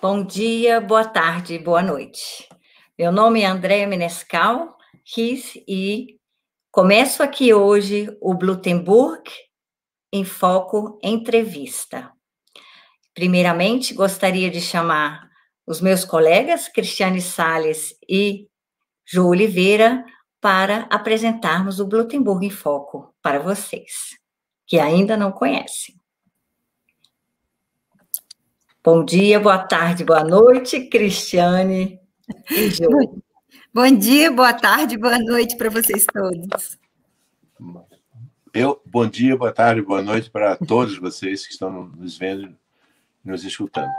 Bom dia, boa tarde, boa noite. Meu nome é Andréa Menescal Riz e começo aqui hoje o Blutenburg em Foco Entrevista. Primeiramente, gostaria de chamar os meus colegas Cristiane Salles e Jô Oliveira para apresentarmos o Blutenburg em Foco para vocês, que ainda não conhecem. Bom dia, boa tarde, boa noite, Cristiane e Jô. Bom dia, boa tarde, boa noite para vocês todos. Bom dia, boa tarde, boa noite para todos vocês que estão nos vendo, nos escutando.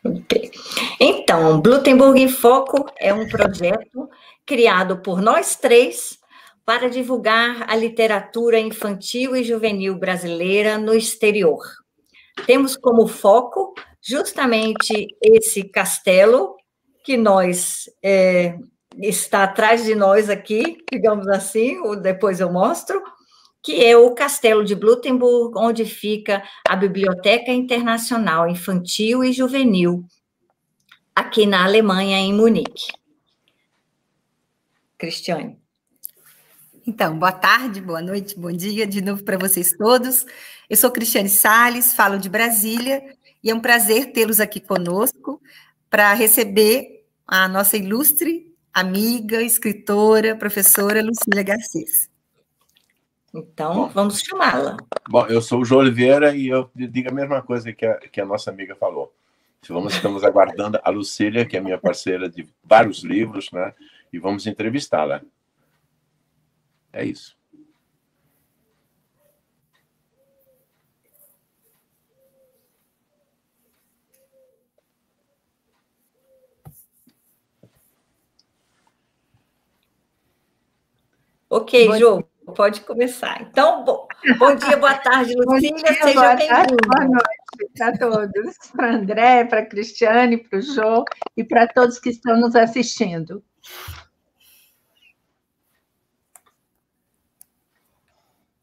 Okay. Então, Blutenburg em Foco é um projeto criado por nós três para divulgar a literatura infantil e juvenil brasileira no exterior. Temos como foco justamente esse castelo que está atrás de nós aqui, digamos assim, ou depois eu mostro, que é o Castelo de Blutenburg, onde fica a Biblioteca Internacional Infantil e Juvenil, aqui na Alemanha, em Munique. Cristiane. Então, boa tarde, boa noite, bom dia de novo para vocês todos. Eu sou Cristiane Salles, falo de Brasília, e é um prazer tê-los aqui conosco para receber a nossa ilustre amiga, escritora, professora Lucília Garcês. Então, vamos chamá-la. Bom, eu sou o Jô Oliveira e eu digo a mesma coisa que a nossa amiga falou. Estamos aguardando a Lucília, que é minha parceira de vários livros, né? E vamos entrevistá-la. É isso. Ok, Jô, pode começar. Então, bom dia, boa tarde, Lucília, seja bem-vinda. Boa noite para todos, para a André, para a Cristiane, para o Jô e para todos que estão nos assistindo.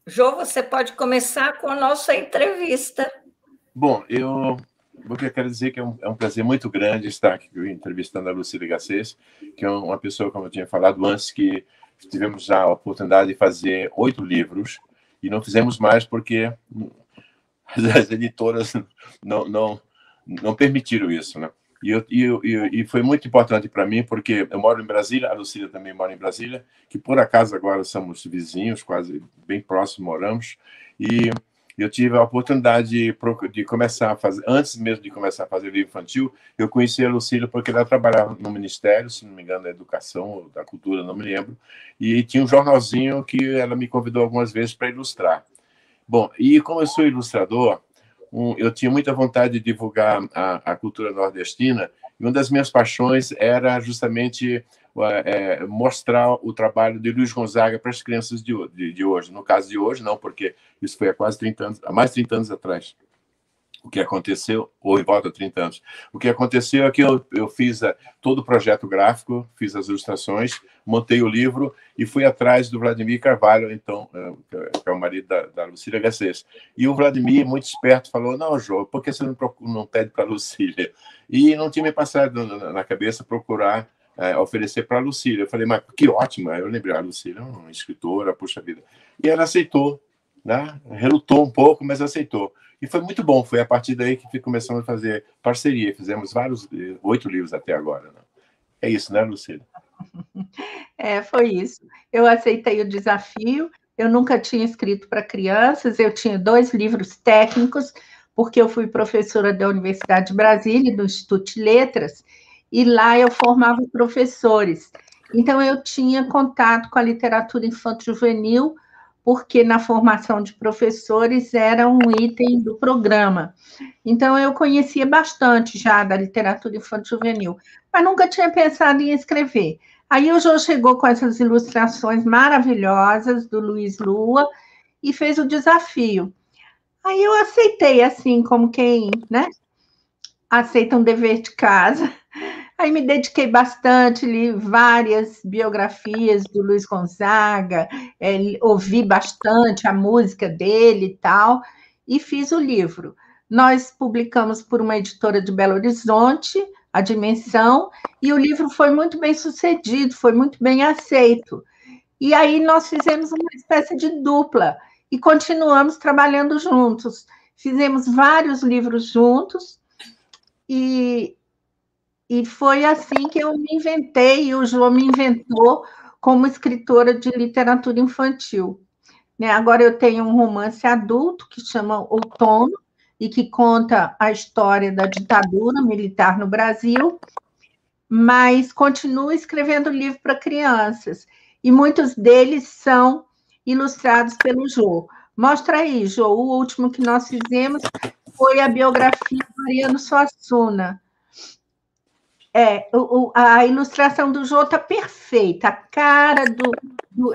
Jô, você pode começar com a nossa entrevista. Bom, o que eu quero dizer é que é um prazer muito grande estar aqui entrevistando a Lucília Garcês, que é uma pessoa, como eu tinha falado antes, que tivemos já a oportunidade de fazer 8 livros, e não fizemos mais porque as editoras não permitiram isso, né? E foi muito importante para mim, porque eu moro em Brasília, a Lucília também mora em Brasília, que por acaso agora somos vizinhos, quase bem próximos moramos, e eu tive a oportunidade de começar a fazer, antes mesmo de começar a fazer livro infantil, eu conheci a Lucília porque ela trabalhava no Ministério, se não me engano, da Educação ou da Cultura, não me lembro, e tinha um jornalzinho que ela me convidou algumas vezes para ilustrar. Bom, e como eu sou ilustrador, eu tinha muita vontade de divulgar a cultura nordestina, e uma das minhas paixões era justamente mostrar o trabalho de Luiz Gonzaga para as crianças de hoje. No caso de hoje, não, porque isso foi há quase 30 anos, há mais de 30 anos atrás. O que aconteceu, ou em volta de 30 anos, o que aconteceu é que eu fiz todo o projeto gráfico, fiz as ilustrações, montei o livro e fui atrás do Vladimir Carvalho, então, que é o marido da Lucília Garcês. E o Vladimir, muito esperto, falou, não, Jô, por que você não pede para a Lucília? E não tinha me passado na cabeça procurar oferecer para a Lucília. Eu falei, mas que ótimo, eu lembrei, a Lucília é uma escritora, puxa vida. E ela aceitou, né? Relutou um pouco, mas aceitou. E foi muito bom, foi a partir daí que começamos a fazer parceria, fizemos 8 livros até agora. Né? É isso, né, Lucília? Foi isso. Eu aceitei o desafio, eu nunca tinha escrito para crianças, eu tinha 2 livros técnicos, porque eu fui professora da Universidade de Brasília, do Instituto de Letras, e lá eu formava professores. Então, eu tinha contato com a literatura infanto-juvenil, porque na formação de professores era um item do programa. Então, eu conhecia bastante já da literatura infanto-juvenil, mas nunca tinha pensado em escrever. Aí o Jô chegou com essas ilustrações maravilhosas do Luiz Lua e fez o desafio. Aí eu aceitei, assim, como quem, né, aceita um dever de casa. Aí me dediquei bastante, li várias biografias do Luiz Gonzaga, ouvi bastante a música dele e tal, e fiz o livro. Nós publicamos por uma editora de Belo Horizonte, A Dimensão, e o livro foi muito bem sucedido, foi muito bem aceito. E aí nós fizemos uma espécie de dupla e continuamos trabalhando juntos. Fizemos vários livros juntos e foi assim que eu me inventei, e o João me inventou como escritora de literatura infantil. Agora eu tenho um romance adulto que chama Outono e que conta a história da ditadura militar no Brasil, mas continuo escrevendo livro para crianças, e muitos deles são ilustrados pelo Jô. Mostra aí, Jô, o último que nós fizemos foi a biografia do Ariano Suassuna. A ilustração do Jô está perfeita, a cara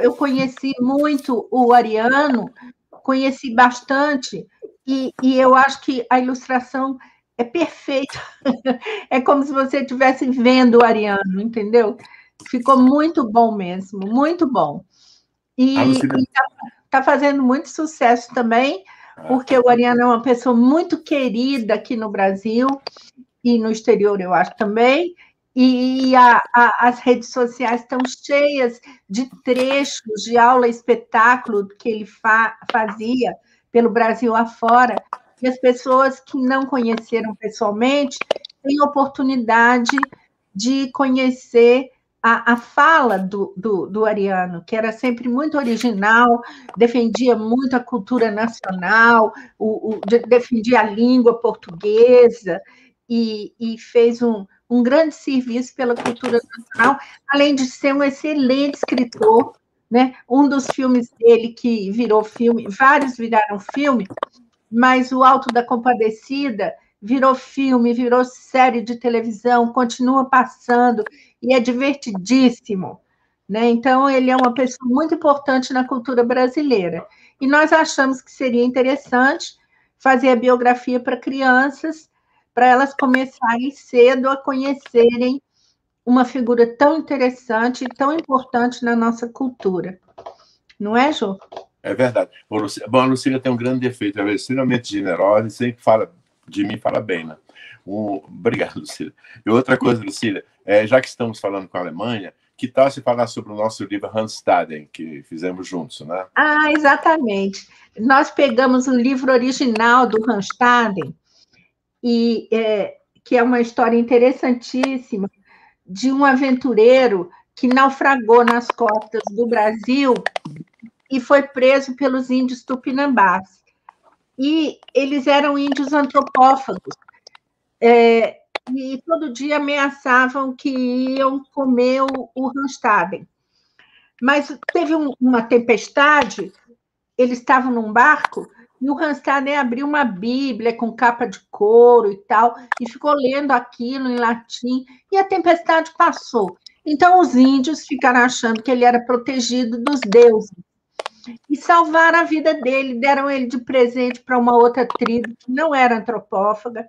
eu conheci muito o Ariano, conheci bastante, e eu acho que a ilustração é perfeita. É como se você estivesse vendo o Ariano, entendeu? Ficou muito bom mesmo, muito bom. E está fazendo muito sucesso também, porque o Ariano é uma pessoa muito querida aqui no Brasil, e no exterior, eu acho também, e as redes sociais estão cheias de trechos de aula espetáculo que ele fazia pelo Brasil afora, e as pessoas que não conheceram pessoalmente têm oportunidade de conhecer a fala do Ariano, que era sempre muito original, defendia muito a cultura nacional, defendia a língua portuguesa, e fez um grande serviço pela cultura nacional, além de ser um excelente escritor, né? Um dos filmes dele que virou filme, vários viraram filme, mas o Alto da Compadecida virou filme, virou série de televisão, continua passando, e é divertidíssimo, né? Então, ele é uma pessoa muito importante na cultura brasileira. E nós achamos que seria interessante fazer a biografia para crianças, para elas começarem cedo a conhecerem uma figura tão interessante e tão importante na nossa cultura. Não é, Jô? É verdade. Bom, a Lucília tem um grande defeito, ela é extremamente generosa e sempre fala de mim, fala bem, né? Obrigado, Lucília. E outra coisa, Lucília, já que estamos falando com a Alemanha, que tal se falar sobre o nosso livro Randstaden, que fizemos juntos, né? Exatamente. Nós pegamos o livro original do Randstaden, que é uma história interessantíssima de um aventureiro que naufragou nas costas do Brasil e foi preso pelos índios tupinambás. E eles eram índios antropófagos, e todo dia ameaçavam que iam comer o Randstaden. Mas teve uma tempestade, eles estavam num barco, e o Randstaden abriu uma Bíblia com capa de couro e tal, e ficou lendo aquilo em latim, e a tempestade passou. Então, os índios ficaram achando que ele era protegido dos deuses, e salvaram a vida dele, deram ele de presente para uma outra tribo que não era antropófaga,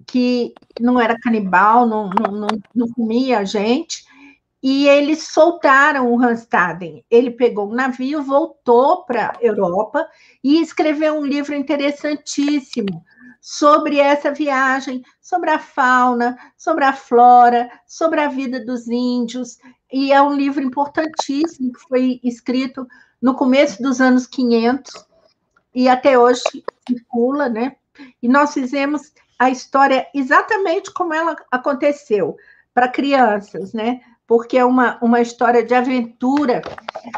que não era canibal, não comia a gente, e eles soltaram o Randstaden. Ele pegou um navio, voltou para a Europa e escreveu um livro interessantíssimo sobre essa viagem, sobre a fauna, sobre a flora, sobre a vida dos índios, e é um livro importantíssimo que foi escrito no começo dos anos 500 e até hoje circula, né? E nós fizemos a história exatamente como ela aconteceu, para crianças, né? Porque é uma história de aventura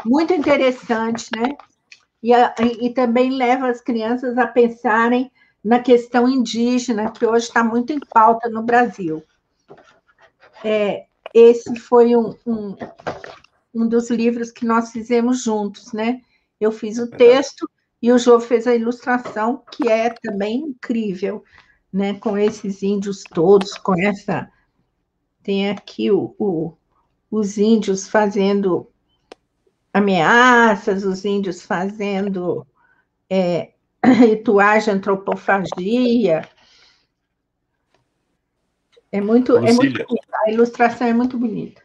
muito interessante, né? E também leva as crianças a pensarem na questão indígena, que hoje está muito em pauta no Brasil. Esse foi um dos livros que nós fizemos juntos, né? Eu fiz o texto e o Jô fez a ilustração, que é também incrível, né? Com esses índios todos, com essa... Tem aqui os índios fazendo ameaças, os índios fazendo rituais de antropofagia. É muito bonita. A ilustração é muito bonita.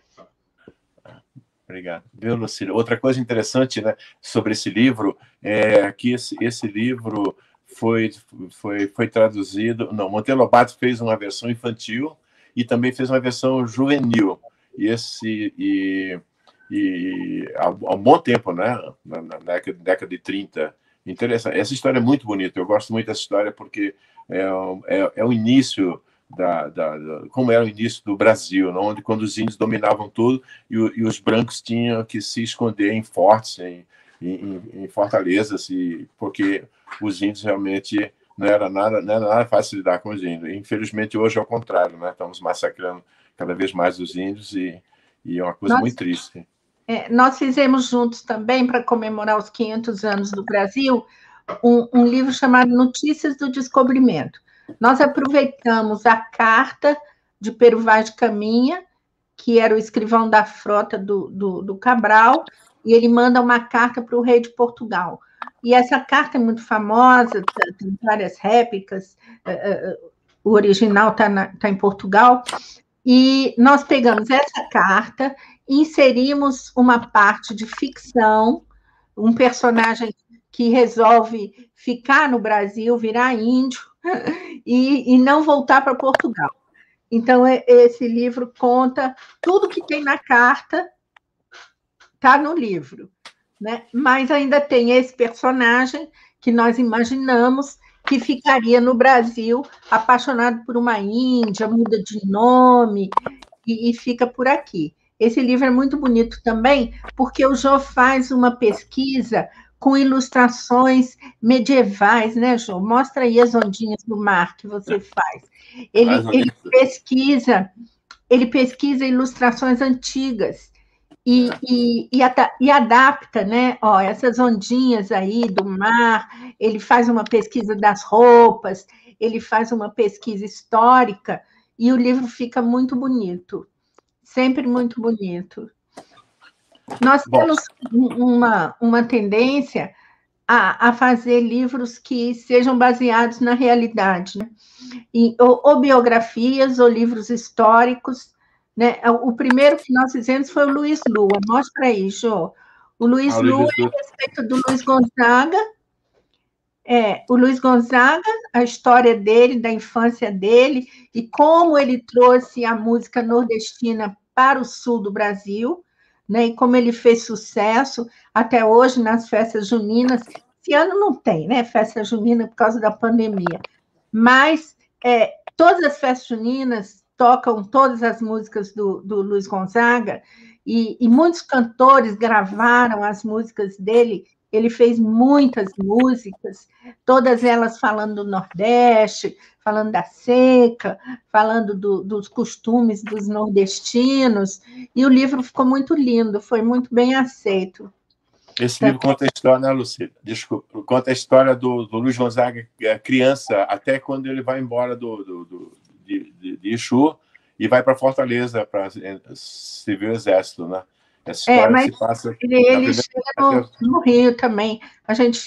Obrigado. Viu, Lucília? Outra coisa interessante, né, sobre esse livro é que esse livro foi traduzido. Não, Monteiro Lobato fez uma versão infantil e também fez uma versão juvenil. Há um bom tempo, né? Na década de 30. Interessante. Essa história é muito bonita. Eu gosto muito dessa história porque é o início como era o início do Brasil, não? Onde quando os índios dominavam tudo e os brancos tinham que se esconder em fortes, em fortalezas, porque os índios realmente não era nada fácil lidar com os índios. Infelizmente, hoje é o contrário, né? Estamos massacrando cada vez mais os índios e é uma coisa muito triste. Nós fizemos juntos também, para comemorar os 500 anos do Brasil, um livro chamado Notícias do Descobrimento. Nós aproveitamos a carta de Pero Vaz de Caminha, que era o escrivão da frota do Cabral, e ele manda uma carta para o rei de Portugal. E essa carta é muito famosa, tem várias réplicas, o original está em Portugal, e nós pegamos essa carta, inserimos uma parte de ficção, um personagem que resolve ficar no Brasil, virar índio, e não voltar para Portugal. Então, esse livro conta tudo que tem na carta, está no livro, né? Mas ainda tem esse personagem que nós imaginamos que ficaria no Brasil, apaixonado por uma índia, muda de nome e fica por aqui. Esse livro é muito bonito também, porque o Jô faz uma pesquisa com ilustrações medievais, né, Jô? Mostra aí as ondinhas do mar que você faz. Ele pesquisa ilustrações antigas e adapta, né? Ó, essas ondinhas aí do mar, ele faz uma pesquisa das roupas, ele faz uma pesquisa histórica, e o livro fica muito bonito, sempre muito bonito. Nós temos uma tendência a fazer livros que sejam baseados na realidade, né? Ou biografias, ou livros históricos, né? O primeiro que nós fizemos foi o Luiz Lua. Mostra aí, Jô. O Luiz Lua é a respeito do Luiz Gonzaga. O Luiz Gonzaga, a história dele, da infância dele, e como ele trouxe a música nordestina para o sul do Brasil, né? E como ele fez sucesso até hoje nas festas juninas. Esse ano não tem, né? Festa junina por causa da pandemia. Mas todas as festas juninas tocam todas as músicas do Luiz Gonzaga, e muitos cantores gravaram as músicas dele. Ele fez muitas músicas, todas elas falando do Nordeste, falando da seca, falando dos costumes dos nordestinos, e o livro ficou muito lindo, foi muito bem aceito. Esse livro conta a história, né, Lucília? Desculpa, conta a história do Luiz Gonzaga, criança, até quando ele vai embora de Exu e vai para Fortaleza para servir o exército, né? Essa história mas se passa ele chega no Rio também. A gente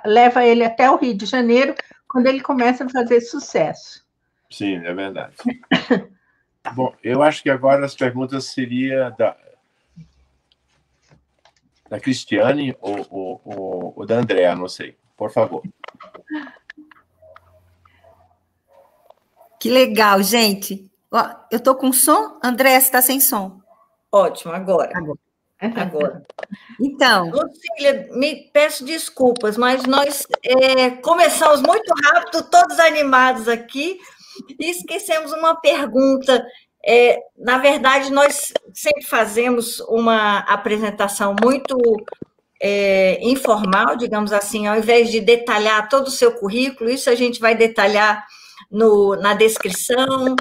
leva ele até o Rio de Janeiro, quando ele começa a fazer sucesso. Sim, é verdade. Bom, eu acho que agora as perguntas seriam da Cristiane ou da Andréa, não sei. Por favor. Que legal, gente. Ó, eu estou com som? Andréa, você está sem som. Ótimo, agora. Então, Lucília, me peço desculpas, mas nós começamos muito rápido, todos animados aqui, e esquecemos uma pergunta. Na verdade, nós sempre fazemos uma apresentação muito informal, digamos assim, ao invés de detalhar todo o seu currículo, isso a gente vai detalhar na descrição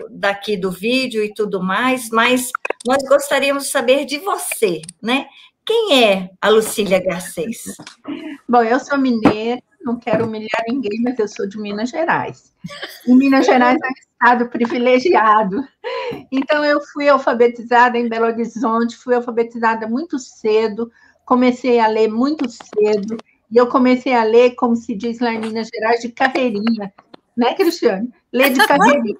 daqui do vídeo e tudo mais, mas nós gostaríamos de saber de você, né? Quem é a Lucília Garcês? Bom, eu sou mineira, não quero humilhar ninguém, mas eu sou de Minas Gerais. E Minas Gerais é um estado privilegiado. Então, eu fui alfabetizada em Belo Horizonte, fui alfabetizada muito cedo, comecei a ler muito cedo, e eu comecei a ler, como se diz lá em Minas Gerais, de carreirinha, né, Cristiane? Ler de carreirinha.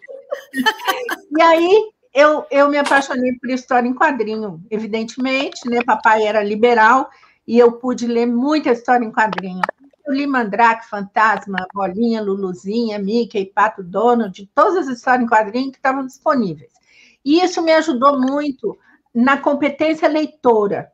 E aí, eu me apaixonei por história em quadrinho, evidentemente, né? Papai era liberal e eu pude ler muita história em quadrinho. eu li Mandrake, Fantasma, Bolinha, Luluzinha, Mickey, Pato Donald, todas as histórias em quadrinhos que estavam disponíveis. E isso me ajudou muito na competência leitora.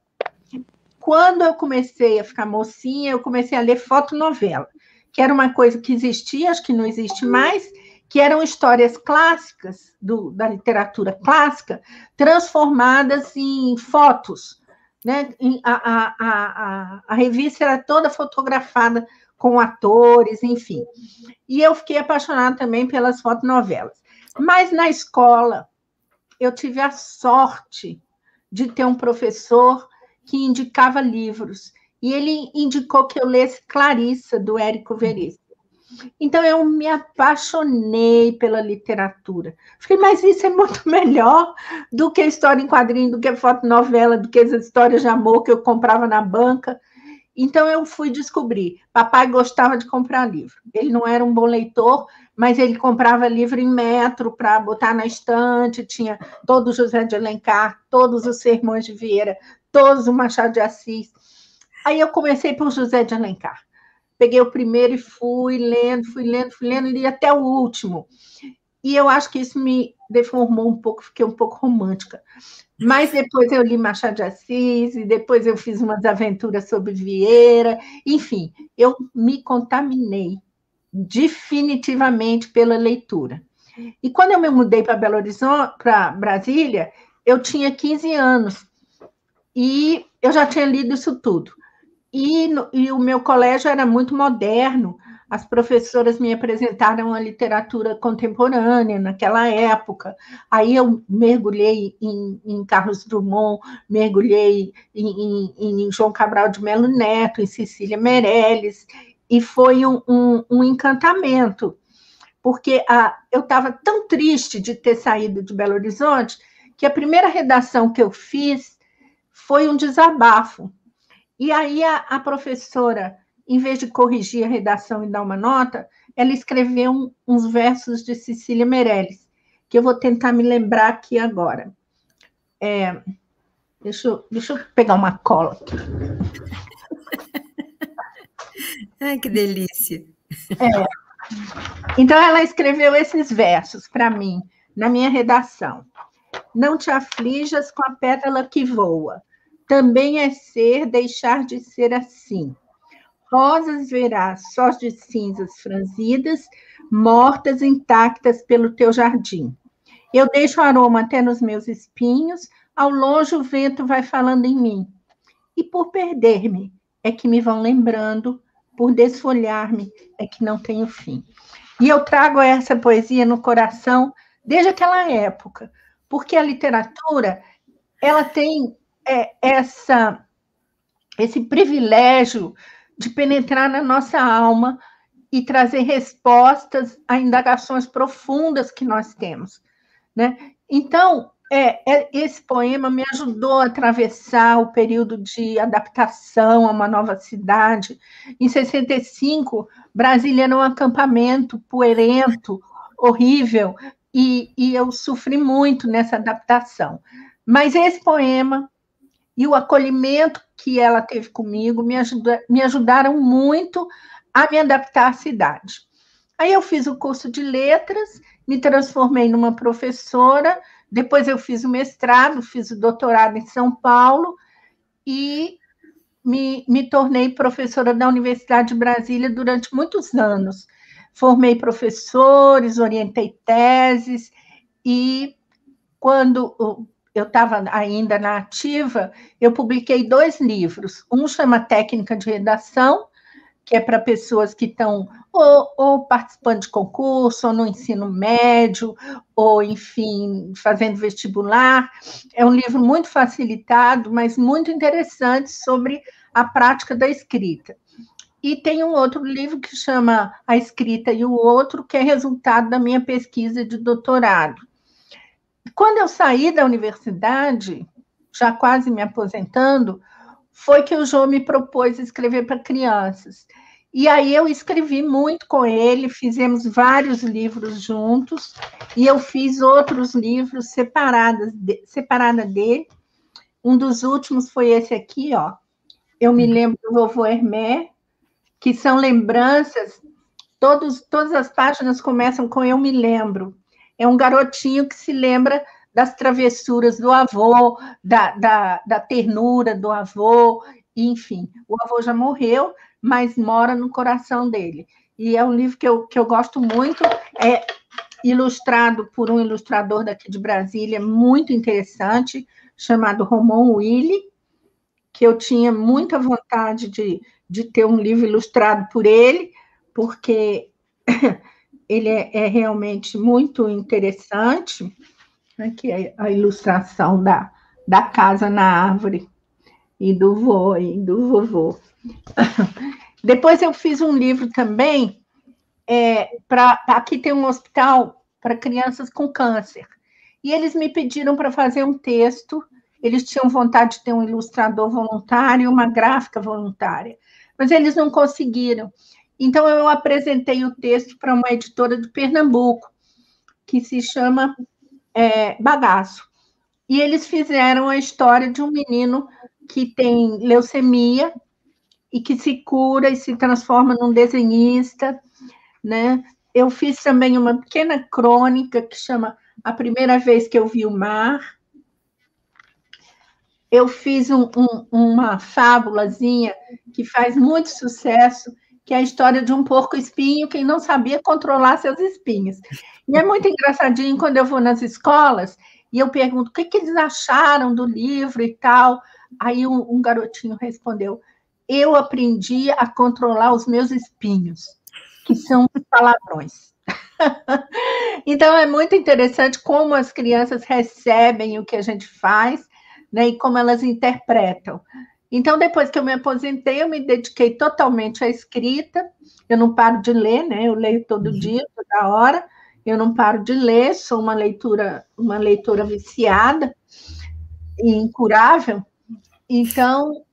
Quando eu comecei a ficar mocinha, eu comecei a ler fotonovela, que era uma coisa que existia, acho que não existe mais, que eram histórias clássicas, da literatura clássica, transformadas em fotos, né? A revista era toda fotografada com atores, enfim. E eu fiquei apaixonada também pelas fotonovelas. Mas na escola, eu tive a sorte de ter um professor que indicava livros, e ele indicou que eu lesse Clarissa, do Érico Veríssimo. Então, eu me apaixonei pela literatura. Falei, mas isso é muito melhor do que história em quadrinho, do que fotonovela, do que as histórias de amor que eu comprava na banca. Então, eu fui descobrir. Papai gostava de comprar livro. Ele não era um bom leitor, mas ele comprava livro em metro para botar na estante. Tinha todo o José de Alencar, todos os Sermões de Vieira, todos o Machado de Assis. Aí eu comecei por José de Alencar. Peguei o primeiro e fui lendo, e li até o último. E eu acho que isso me deformou um pouco, fiquei um pouco romântica. Mas depois eu li Machado de Assis, e depois eu fiz umas aventuras sobre Vieira. Enfim, eu me contaminei definitivamente pela leitura. E quando eu me mudei para Belo Horizonte, para Brasília, eu tinha 15 anos. E eu já tinha lido isso tudo. E o meu colégio era muito moderno, as professoras me apresentaram a literatura contemporânea naquela época, aí eu mergulhei em Carlos Drummond, mergulhei em João Cabral de Melo Neto, em Cecília Meirelles, e foi um encantamento, porque eu estava tão triste de ter saído de Belo Horizonte, que a primeira redação que eu fiz foi um desabafo. E aí a professora, em vez de corrigir a redação e dar uma nota, ela escreveu uns versos de Cecília Meirelles, que eu vou tentar me lembrar aqui agora. Deixa eu pegar uma cola aqui. Ai, que delícia! Então, ela escreveu esses versos para mim, na minha redação. Não te aflijas com a pétala que voa, também é ser deixar de ser assim. Rosas verás, sós de cinzas franzidas, mortas intactas pelo teu jardim. Eu deixo o aroma até nos meus espinhos, ao longe o vento vai falando em mim. E por perder-me é que me vão lembrando, por desfolhar-me é que não tenho fim. E eu trago essa poesia no coração desde aquela época, porque a literatura, ela tem esse privilégio de penetrar na nossa alma e trazer respostas a indagações profundas que nós temos, né? Então, esse poema me ajudou a atravessar o período de adaptação a uma nova cidade. Em 65, Brasília era um acampamento poeirento, horrível, e eu sofri muito nessa adaptação. Mas esse poema e o acolhimento que ela teve comigo me ajudaram muito a me adaptar à cidade. Aí eu fiz o curso de letras, me transformei numa professora, depois eu fiz o mestrado, fiz o doutorado em São Paulo e me tornei professora da Universidade de Brasília durante muitos anos. Formei professores, orientei teses e quando eu estava ainda na ativa, eu publiquei 2 livros. Um chama Técnica de Redação, que é para pessoas que estão ou participando de concurso, ou no ensino médio, ou, enfim, fazendo vestibular. É um livro muito facilitado, mas muito interessante sobre a prática da escrita. E tem um outro livro que chama A Escrita e o Outro, que é resultado da minha pesquisa de doutorado. Quando eu saí da universidade, já quase me aposentando, foi que o João me propôs escrever para crianças. E aí eu escrevi muito com ele, fizemos vários livros juntos, e eu fiz outros livros separada dele. Um dos últimos foi esse aqui, ó. Eu me lembro do Vovô Hermé, que são lembranças, todas as páginas começam com eu me lembro. É um garotinho que se lembra das travessuras do avô, da ternura do avô, enfim. O avô já morreu, mas mora no coração dele. E é um livro que eu gosto muito, é ilustrado por um ilustrador daqui de Brasília, muito interessante, chamado Romão Willi, que eu tinha muita vontade de ter um livro ilustrado por ele, porque ele é realmente muito interessante. Aqui é a ilustração da casa na árvore, e do vô, e do vovô. Depois eu fiz um livro também, aqui tem um hospital para crianças com câncer, e eles me pediram para fazer um texto. Eles tinham vontade de ter um ilustrador voluntário e uma gráfica voluntária, mas eles não conseguiram. Então, eu apresentei o texto para uma editora de Pernambuco, que se chama Bagaço. E eles fizeram a história de um menino que tem leucemia e que se cura e se transforma num desenhista, né? Eu fiz também uma pequena crônica que chama A Primeira Vez que Eu Vi o Mar. Eu fiz uma fábulazinha que faz muito sucesso, que é a história de um porco-espinho que não sabia controlar seus espinhos. E é muito engraçadinho quando eu vou nas escolas e eu pergunto o que eles acharam do livro e tal. Aí um garotinho respondeu: eu aprendi a controlar os meus espinhos, que são palavrões. Então, é muito interessante como as crianças recebem o que a gente faz, né, e como elas interpretam. Então, depois que eu me aposentei, eu me dediquei totalmente à escrita. Eu não paro de ler, né? Eu leio todo dia, toda hora. Eu não paro de ler, sou uma leitora viciada e incurável. Então,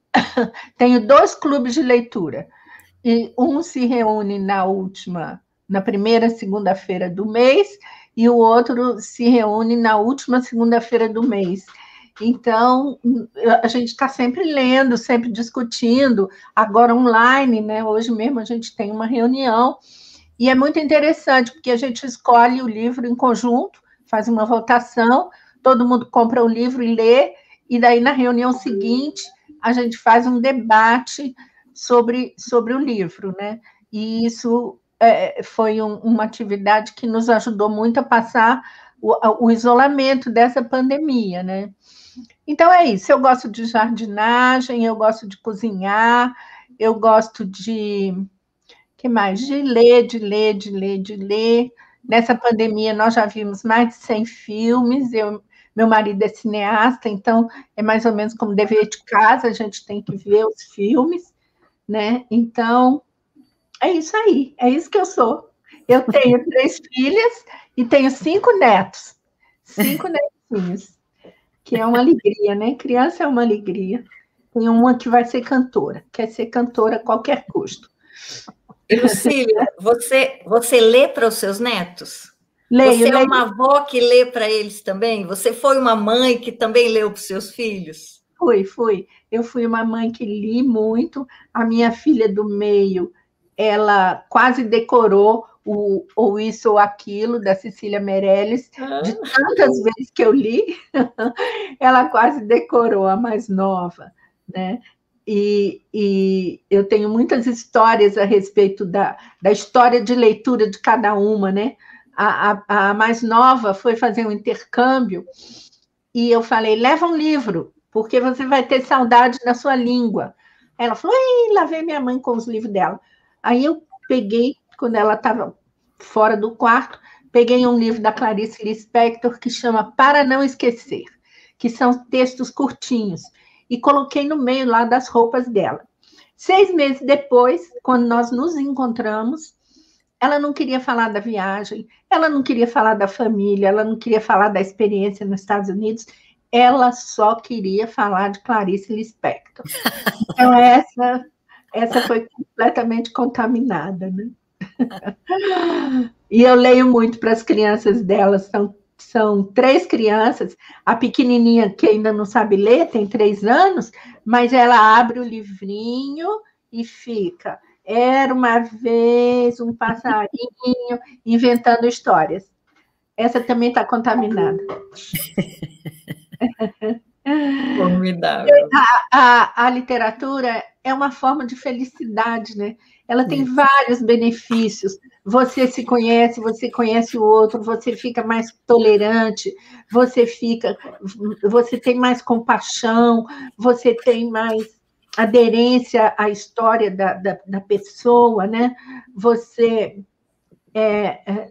tenho 2 clubes de leitura. E um se reúne na primeira segunda-feira do mês, e o outro se reúne na última segunda-feira do mês. Então, a gente está sempre lendo, sempre discutindo, agora online, né? Hoje mesmo a gente tem uma reunião, e é muito interessante, porque a gente escolhe o livro em conjunto, faz uma votação, todo mundo compra o livro e lê, e daí na reunião seguinte a gente faz um debate sobre o livro, né? E isso foi uma atividade que nos ajudou muito a passar o isolamento dessa pandemia, né? Então, é isso. Eu gosto de jardinagem, eu gosto de cozinhar, eu gosto de... que mais? De ler. Nessa pandemia, nós já vimos mais de 100 filmes. Meu marido é cineasta, então é mais ou menos como dever de casa, a gente tem que ver os filmes, né? Então, é isso aí. É isso que eu sou. Eu tenho 3 filhas e tenho 5 netos. 5 netinhos. Que é uma alegria, né? Criança é uma alegria. Tem uma que vai ser cantora, quer ser cantora a qualquer custo. E, Lucília, você lê para os seus netos? Leio. Você é uma avó que lê para eles também? Você foi uma mãe que também leu para os seus filhos? Fui. Eu fui uma mãe que li muito. A minha filha do meio, ela quase decorou o Ou Isso ou Aquilo, da Cecília Meirelles, de tantas vezes que eu li, ela quase decorou, a mais nova, né? E eu tenho muitas histórias a respeito da história de leitura de cada uma, né? A mais nova foi fazer um intercâmbio e eu falei, leva um livro, porque você vai ter saudade da sua língua. Ela falou, lá vem minha mãe com os livros dela. Aí eu peguei, quando ela estava fora do quarto, peguei um livro da Clarice Lispector que chama Para Não Esquecer, que são textos curtinhos, e coloquei no meio lá das roupas dela. 6 meses depois, quando nós nos encontramos, ela não queria falar da viagem, ela não queria falar da família, ela não queria falar da experiência nos Estados Unidos, ela só queria falar de Clarice Lispector. Então, essa foi completamente contaminada, né? E eu leio muito para as crianças delas, são 3 crianças, a pequenininha que ainda não sabe ler, tem 3 anos, mas ela abre o livrinho e fica, Era uma vez um passarinho inventando histórias. Essa também está contaminada. Formidável. A literatura é uma forma de felicidade, né? Ela tem vários benefícios. Você se conhece, você conhece o outro, você fica mais tolerante, você tem mais compaixão, você tem mais aderência à história da pessoa, né? Você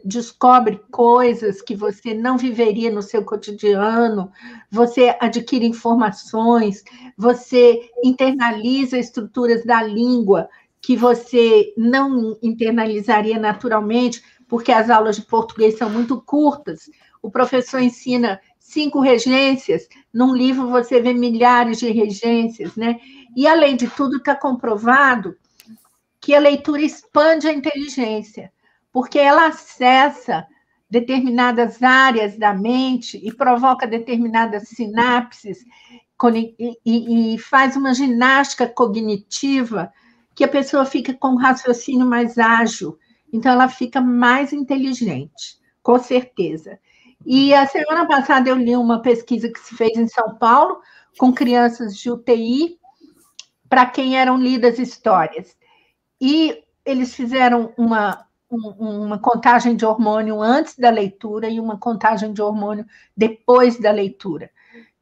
descobre coisas que você não viveria no seu cotidiano, você adquire informações, você internaliza estruturas da língua que você não internalizaria naturalmente, porque as aulas de português são muito curtas. O professor ensina 5 regências, num livro você vê milhares de regências, né? E, além de tudo, está comprovado que a leitura expande a inteligência, porque ela acessa determinadas áreas da mente e provoca determinadas sinapses e faz uma ginástica cognitiva que a pessoa fica com um raciocínio mais ágil, então ela fica mais inteligente, com certeza. E a semana passada eu li uma pesquisa que se fez em São Paulo com crianças de UTI para quem eram lidas histórias. E eles fizeram uma contagem de hormônio antes da leitura e uma contagem de hormônio depois da leitura.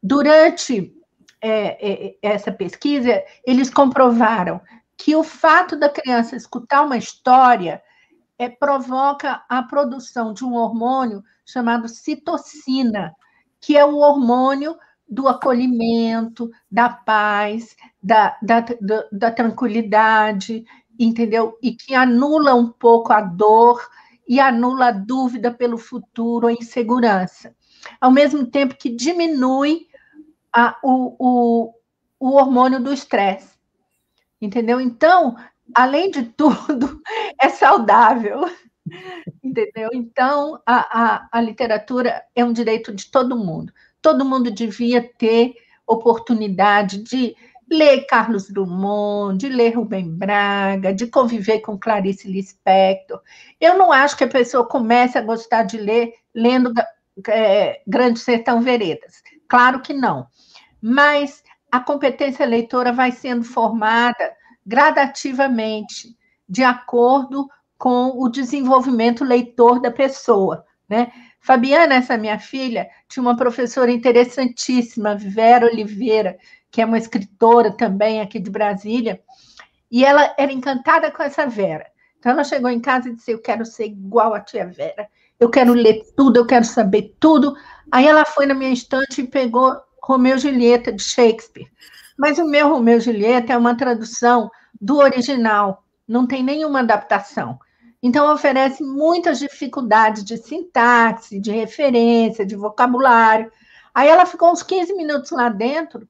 Durante essa pesquisa, eles comprovaram que o fato da criança escutar uma história provoca a produção de um hormônio chamado citocina, que é o hormônio do acolhimento, da paz, da tranquilidade, entendeu? E que anula um pouco a dor e anula a dúvida pelo futuro, a insegurança. Ao mesmo tempo que diminui o hormônio do estresse, entendeu? Então, além de tudo, é saudável, entendeu? Então, a literatura é um direito de todo mundo. Todo mundo devia ter oportunidade de ler Carlos Drummond, de ler Rubem Braga, de conviver com Clarice Lispector. Eu não acho que a pessoa comece a gostar de ler lendo Grande Sertão Veredas. Claro que não. Mas a competência leitora vai sendo formada gradativamente, de acordo com o desenvolvimento leitor da pessoa, né? Fabiana, essa minha filha, tinha uma professora interessantíssima, Vera Oliveira, que é uma escritora também aqui de Brasília, e ela era encantada com essa Vera. Então, ela chegou em casa e disse, eu quero ser igual a tia Vera, eu quero ler tudo, eu quero saber tudo. Aí ela foi na minha estante e pegou Romeu e Julieta, de Shakespeare. Mas o meu Romeu e Julieta é uma tradução do original, não tem nenhuma adaptação. Então, oferece muitas dificuldades de sintaxe, de referência, de vocabulário. Aí ela ficou uns 15 minutos lá dentro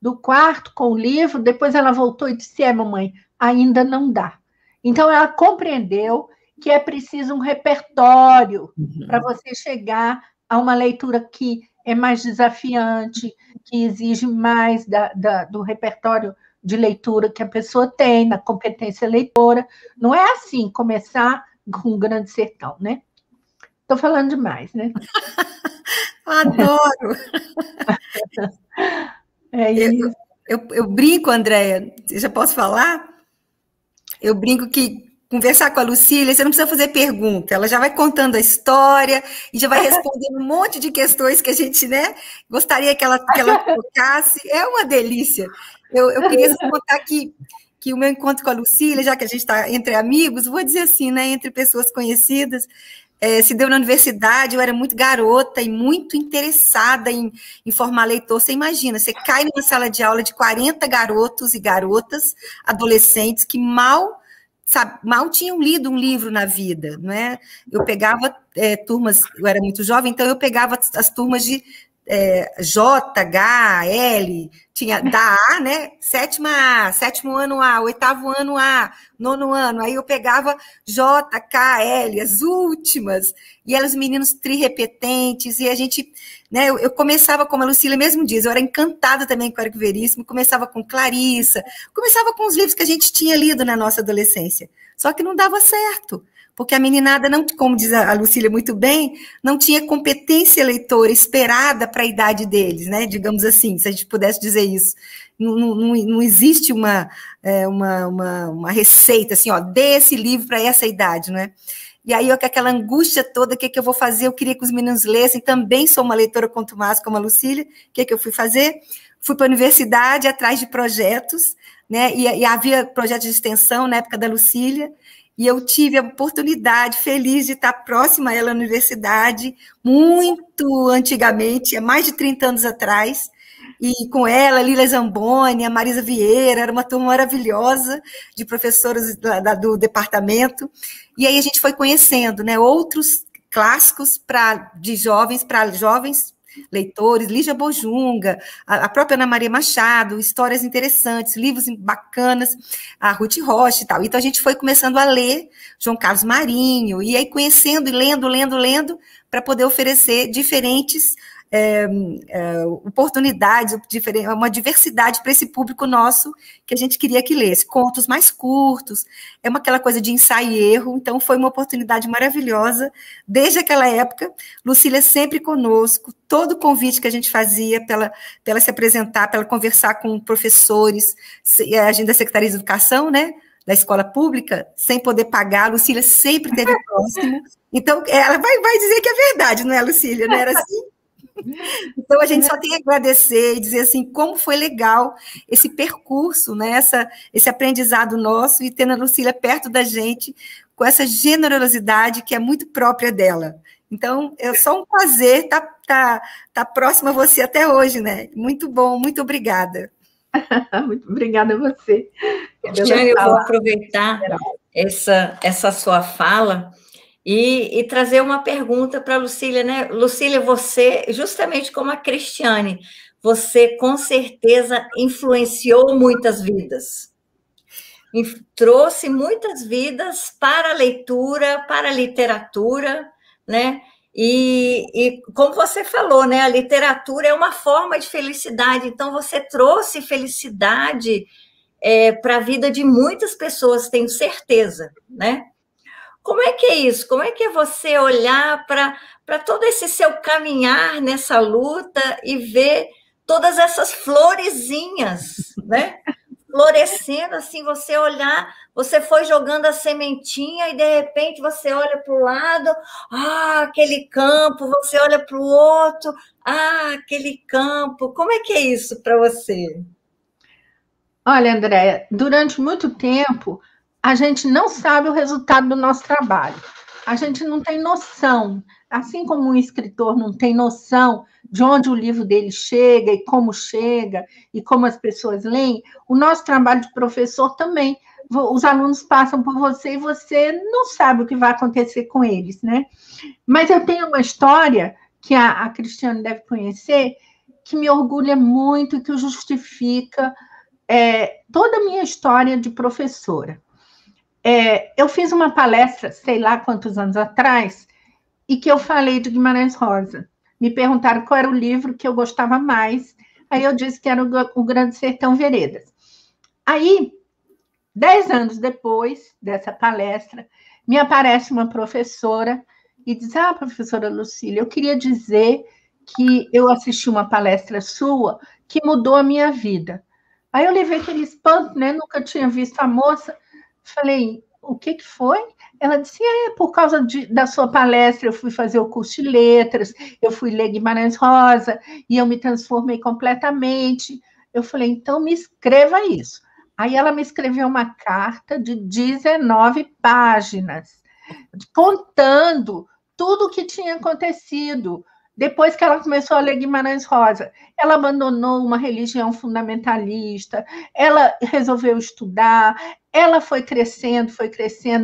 do quarto com o livro, depois ela voltou e disse, mamãe, ainda não dá. Então, ela compreendeu que é preciso um repertório para você chegar a uma leitura que é mais desafiante, que exige mais do repertório de leitura que a pessoa tem, na competência leitora. Não é assim começar com o Grande Sertão, né? Estou falando demais, né? Adoro! É isso. Eu brinco, Andréia, já posso falar? Eu brinco que conversar com a Lucília, você não precisa fazer pergunta, ela já vai contando a história e já vai respondendo um monte de questões que a gente, né, gostaria que ela colocasse. É uma delícia. Eu queria contar que o meu encontro com a Lucília, já que a gente está entre amigos, vou dizer assim, né, entre pessoas conhecidas, se deu na universidade, eu era muito garota e muito interessada em formar leitor. Você imagina, você cai numa sala de aula de 40 garotos e garotas, adolescentes, que mal tinham lido um livro na vida, não é? Eu pegava turmas, eu era muito jovem, então eu pegava as turmas de J, H, L, tinha da A, né? Sétimo ano A, oitavo ano A, nono ano. Aí eu pegava J, K, L, as últimas, e eram os meninos trirrepetentes, e a gente, né? Eu começava, como a Lucília mesmo diz, eu era encantada também com o Érico Veríssimo, começava com Clarissa, começava com os livros que a gente tinha lido na nossa adolescência, só que não dava certo. Porque a meninada, não, como diz a Lucília muito bem, não tinha competência leitora esperada para a idade deles, né? Digamos assim, se a gente pudesse dizer isso. Não existe uma receita, assim, ó, dê esse livro para essa idade, né? E aí, com aquela angústia toda, o que eu vou fazer? Eu queria que os meninos lessem, também sou uma leitora contumaz como a Lucília, o que eu fui fazer? Fui para a universidade, atrás de projetos, né? E havia projetos de extensão na época da Lucília, e eu tive a oportunidade, feliz de estar próxima a ela na universidade, muito antigamente, há mais de 30 anos atrás, e com ela, Lília Zamboni, a Marisa Vieira, era uma turma maravilhosa de professoras do departamento, e aí a gente foi conhecendo, né, outros clássicos de jovens para jovens leitores, Lígia Bojunga, a própria Ana Maria Machado, histórias interessantes, livros bacanas, a Ruth Rocha e tal. Então, a gente foi começando a ler João Carlos Marinho, e aí conhecendo e lendo, para poder oferecer diferentes oportunidades, uma diversidade para esse público nosso que a gente queria que lesse. Contos mais curtos, aquela coisa de ensaio e erro, então foi uma oportunidade maravilhosa. Desde aquela época, Lucília sempre conosco, todo convite que a gente fazia para ela se apresentar, para ela conversar com professores, a gente da Secretaria de Educação, né, da escola pública, sem poder pagar, a Lucília sempre esteve próximo. Então, ela vai dizer que é verdade, não é, Lucília? Não era assim? Então, a gente só tem a agradecer e dizer assim, como foi legal esse percurso, né, esse aprendizado nosso, e tendo a Lucília perto da gente, com essa generosidade que é muito própria dela. Então, é só um prazer estar próxima a você até hoje, né? Muito bom, muito obrigada. Muito obrigada a você. Cristiane, eu vou aproveitar essa sua fala e trazer uma pergunta para a Lucília, né? Lucília, você, justamente como a Cristiane, você com certeza influenciou muitas vidas. Trouxe muitas vidas para a leitura, para a literatura, né? E como você falou, né? A literatura é uma forma de felicidade, então você trouxe felicidade para a vida de muitas pessoas, tenho certeza, né? Como é que é isso? Como é que é você olhar para todo esse seu caminhar nessa luta e ver todas essas florezinhas, né? Florescendo, assim, você olhar, você foi jogando a sementinha e, de repente, você olha para o lado, aquele campo, você olha para o outro, aquele campo. Como é que é isso para você? Olha, Andréia, durante muito tempo, a gente não sabe o resultado do nosso trabalho. A gente não tem noção, assim como um escritor não tem noção de onde o livro dele chega e como as pessoas leem, o nosso trabalho de professor também. Os alunos passam por você e você não sabe o que vai acontecer com eles, né? Mas eu tenho uma história que a Cristiane deve conhecer, que me orgulha muito e que justifica toda a minha história de professora. Eu fiz uma palestra, sei lá quantos anos atrás, e que eu falei de Guimarães Rosa. Me perguntaram qual era o livro que eu gostava mais, aí eu disse que era o Grande Sertão Veredas. Aí, 10 anos depois dessa palestra, me aparece uma professora e diz, professora Lucília, eu queria dizer que eu assisti uma palestra sua que mudou a minha vida. Aí eu levei aquele espanto, né? Nunca tinha visto a moça. Falei, o que foi? Ela disse, por causa da sua palestra, eu fui fazer o curso de letras, eu fui ler Guimarães Rosa, e eu me transformei completamente. Eu falei, então me escreva isso. Aí ela me escreveu uma carta de 19 páginas, contando tudo o que tinha acontecido. Depois que ela começou a ler Guimarães Rosa, ela abandonou uma religião fundamentalista, ela resolveu estudar, ela foi crescendo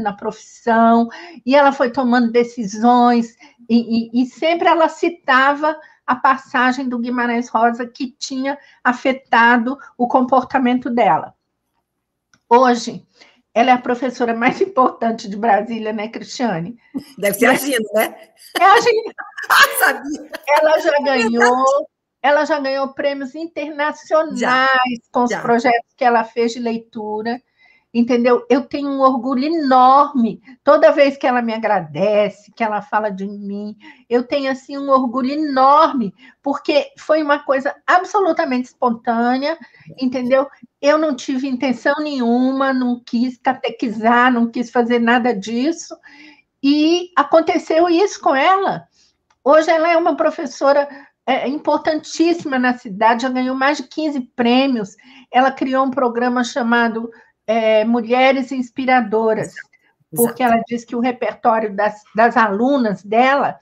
na profissão, e ela foi tomando decisões, e sempre ela citava a passagem do Guimarães Rosa que tinha afetado o comportamento dela. Hoje, ela é a professora mais importante de Brasília, né, Cristiane? Deve ser a Gina, né? É a Gina. Sabia. Ela já ganhou prêmios internacionais com os projetos que ela fez de leitura, entendeu? Eu tenho um orgulho enorme toda vez que ela me agradece, que ela fala de mim. Eu tenho assim um orgulho enorme, porque foi uma coisa absolutamente espontânea, entendeu? Eu não tive intenção nenhuma, não quis catequizar, não quis fazer nada disso, e aconteceu isso com ela. Hoje ela é uma professora importantíssima na cidade, já ganhou mais de 15 prêmios. Ela criou um programa chamado Mulheres Inspiradoras, porque ela diz que o repertório das alunas dela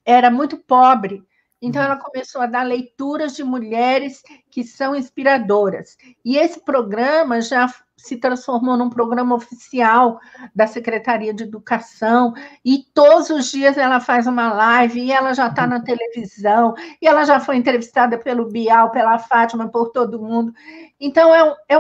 era muito pobre. Então, ela começou a dar leituras de mulheres que são inspiradoras. E esse programa já se transformou num programa oficial da Secretaria de Educação, e todos os dias ela faz uma live, e ela já está na televisão, e ela já foi entrevistada pelo Bial, pela Fátima, por todo mundo. Então, é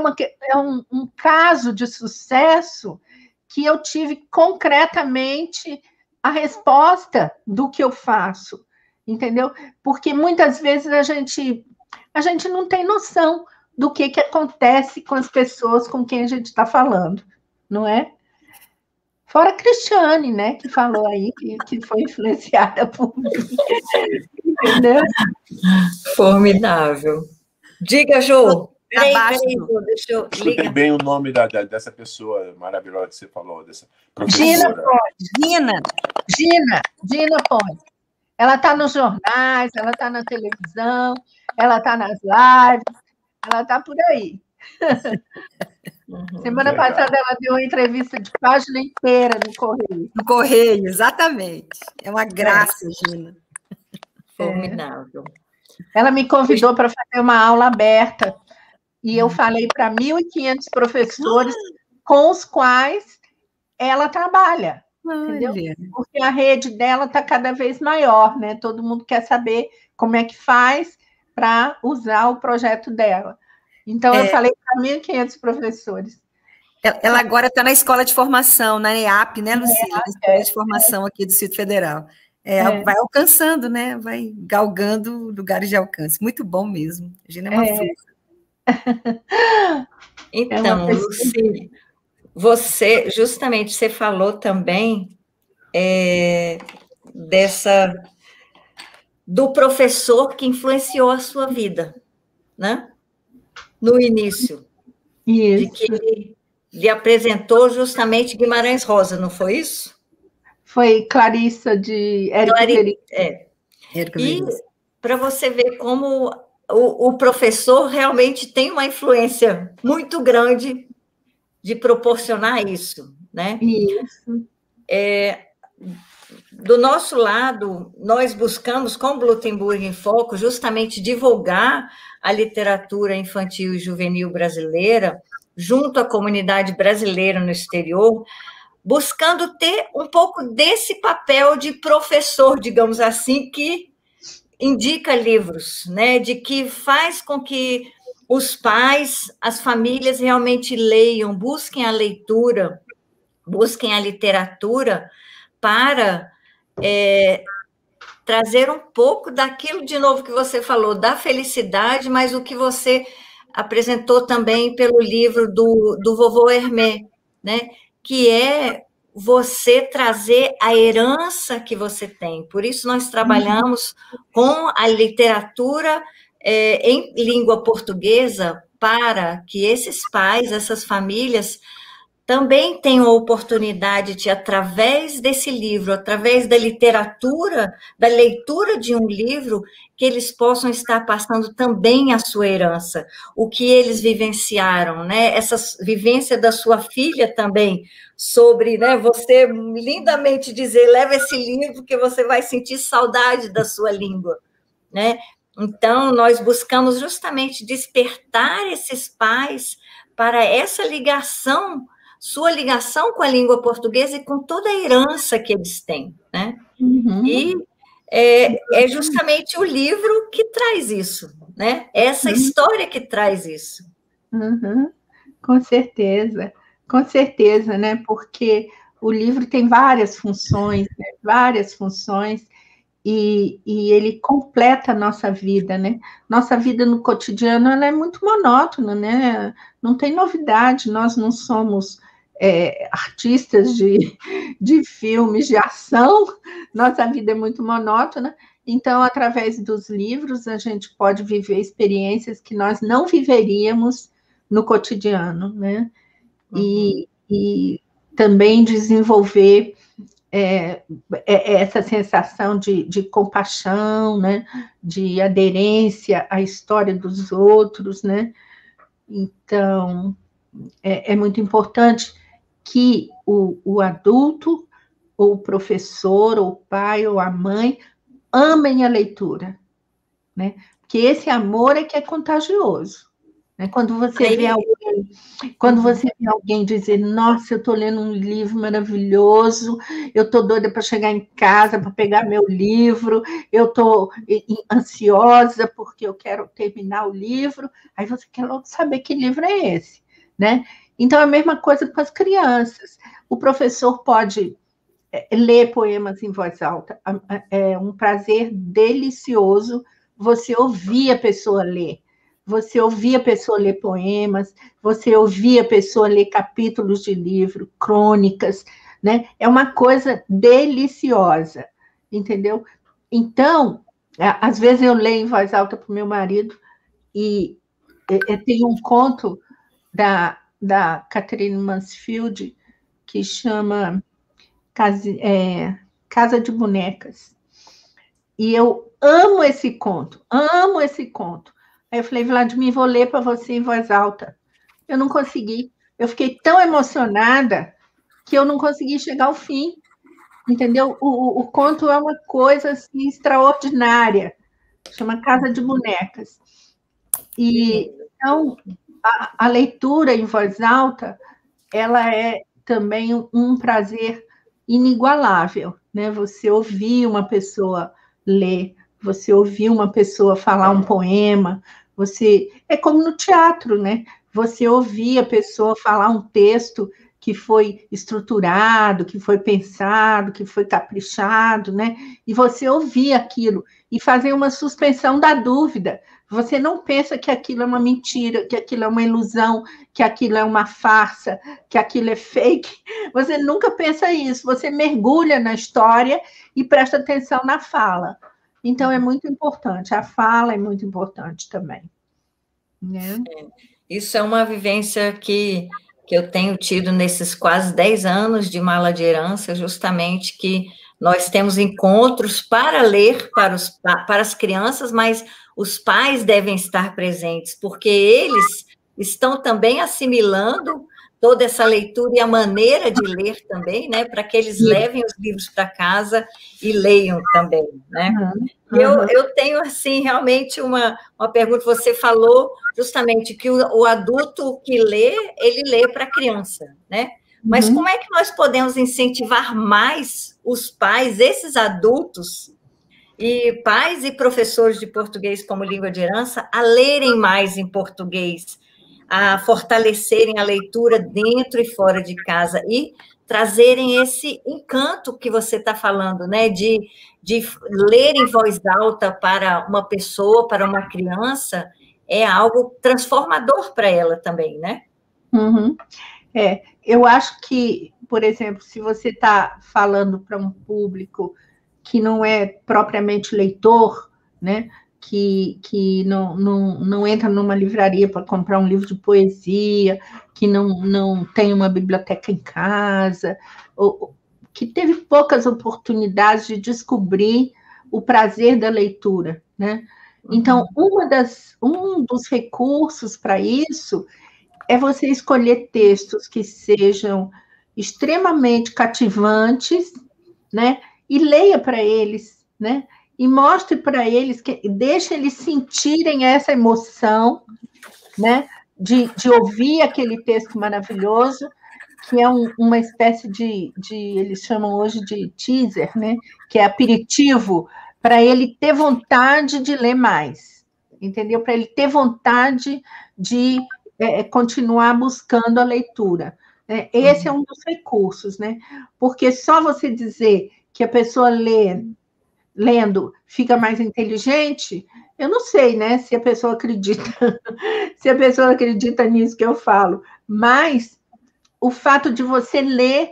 um caso de sucesso que eu tive concretamente a resposta do que eu faço, entendeu? Porque muitas vezes a gente não tem noção do que acontece com as pessoas com quem a gente está falando, não é? Fora a Cristiane, né, que falou aí, que foi influenciada por mim, entendeu? Formidável. Diga, Jô. Peraí, deixa eu ligar. Bem o nome dessa pessoa maravilhosa que você falou, dessa professora. Gina Ponte. Ela está nos jornais, ela está na televisão, ela está nas lives, ela está por aí. Semana passada ela deu uma entrevista de página inteira no Correio. No Correio, exatamente. É uma graça, Gina. Formidável. Ela me convidou para fazer uma aula aberta, e eu falei para 1.500 professores com os quais ela trabalha. Entendeu? Porque a rede dela está cada vez maior, né? Todo mundo quer saber como é que faz para usar o projeto dela. Então, eu falei para 1.500 professores. Ela agora está na escola de formação, na EAP, né, Lucília? Na escola de formação aqui do Distrito Federal. Vai alcançando, né? Vai galgando lugares de alcance. Muito bom mesmo. A Gina é uma força. Então, Lucília, você falou também do professor que influenciou a sua vida, né? No início. Isso. De que ele lhe apresentou justamente Guimarães Rosa, não foi isso? Foi Clarissa de Érico Veríssimo. E para você ver como o professor realmente tem uma influência muito grande de proporcionar isso, né? Isso. Do nosso lado, nós buscamos, com o Blutenburg em Foco, justamente divulgar a literatura infantil e juvenil brasileira junto à comunidade brasileira no exterior, buscando ter um pouco desse papel de professor, digamos assim, que indica livros, né? De que faz com que os pais, as famílias realmente leiam, busquem a leitura, busquem a literatura para trazer um pouco daquilo, de novo, que você falou, da felicidade, mas o que você apresentou também pelo livro do vovô Hermé, né? Que é você trazer a herança que você tem. Por isso, nós trabalhamos com a literatura em língua portuguesa para que esses pais, essas famílias, também tenham a oportunidade de, através desse livro, através da literatura, da leitura de um livro, que eles possam estar passando também a sua herança, o que eles vivenciaram, né? Essa vivência da sua filha também, sobre, né, você lindamente dizer, leva esse livro que você vai sentir saudade da sua língua, né? Então, nós buscamos justamente despertar esses pais para essa ligação, sua ligação com a língua portuguesa e com toda a herança que eles têm, né? E é justamente o livro que traz isso, né? Essa história que traz isso. Uhum. Com certeza, né? Porque o livro tem várias funções, né? Várias funções, e ele completa a nossa vida, né? Nossa vida no cotidiano, ela é muito monótona, né? Não tem novidade, nós não somos artistas de filmes de ação, nossa vida é muito monótona, então, através dos livros, a gente pode viver experiências que nós não viveríamos no cotidiano, né? E também desenvolver essa sensação de compaixão, né? De aderência à história dos outros, né? Então, é muito importante que o adulto, ou o professor, ou o pai, ou a mãe, amem a leitura, né? Porque esse amor é que é contagioso. Né? Quando você vê alguém dizer, nossa, eu estou lendo um livro maravilhoso, eu estou doida para chegar em casa, para pegar meu livro, eu estou ansiosa porque eu quero terminar o livro, aí você quer logo saber que livro é esse, né? Então, é a mesma coisa com as crianças. O professor pode ler poemas em voz alta, é um prazer delicioso você ouvir a pessoa ler. Você ouvir a pessoa ler poemas, você ouvir a pessoa ler capítulos de livro, crônicas, né? É uma coisa deliciosa, entendeu? Então, às vezes eu leio em voz alta para o meu marido e tem um conto da Catherine Mansfield que chama Casa de Bonecas. E eu amo esse conto, amo esse conto. Aí eu falei, Vladimir, vou ler para você em voz alta. Eu não consegui. Eu fiquei tão emocionada que eu não consegui chegar ao fim. Entendeu? O conto é uma coisa assim, extraordinária. Chama Casa de Bonecas. E, então, a leitura em voz alta, ela é também um prazer inigualável, né? Você ouvir uma pessoa ler, você ouvir uma pessoa falar um poema, é como no teatro, né? Você ouvir a pessoa falar um texto que foi estruturado, que foi pensado, que foi caprichado, né? E você ouvir aquilo e fazer uma suspensão da dúvida. Você não pensa que aquilo é uma mentira, que aquilo é uma ilusão, que aquilo é uma farsa, que aquilo é fake. Você nunca pensa isso. Você mergulha na história e presta atenção na fala. Então, é muito importante. A fala é muito importante também. Né? Isso é uma vivência que eu tenho tido nesses quase 10 anos de Mala de Herança, justamente que nós temos encontros para ler para as crianças, mas os pais devem estar presentes, porque eles estão também assimilando toda essa leitura e a maneira de ler também, né, para que eles levem os livros para casa e leiam também, né? Eu tenho, assim, realmente uma pergunta. Você falou justamente que o adulto que lê, ele lê para a criança, né? Mas como é que nós podemos incentivar mais os pais, esses adultos, e pais e professores de português como língua de herança, a lerem mais em português, a fortalecerem a leitura dentro e fora de casa e trazerem esse encanto que você está falando, né? De ler em voz alta para uma pessoa, para uma criança, é algo transformador para ela também, né? Eu acho que, por exemplo, se você está falando para um público que não é propriamente leitor, né? Que não entra numa livraria para comprar um livro de poesia, que não tem uma biblioteca em casa, ou que teve poucas oportunidades de descobrir o prazer da leitura, né? Então, um dos recursos para isso é você escolher textos que sejam extremamente cativantes, né? E leia para eles, né? E mostre para eles, deixe eles sentirem essa emoção, né? De ouvir aquele texto maravilhoso, que é uma espécie eles chamam hoje de teaser, né? Que é aperitivo para ele ter vontade de ler mais, entendeu? Para ele ter vontade de continuar buscando a leitura. Esse é um dos recursos, né? Porque só você dizer que a pessoa lendo fica mais inteligente, eu não sei, né? Se a pessoa acredita, se a pessoa acredita nisso que eu falo, mas o fato de você ler,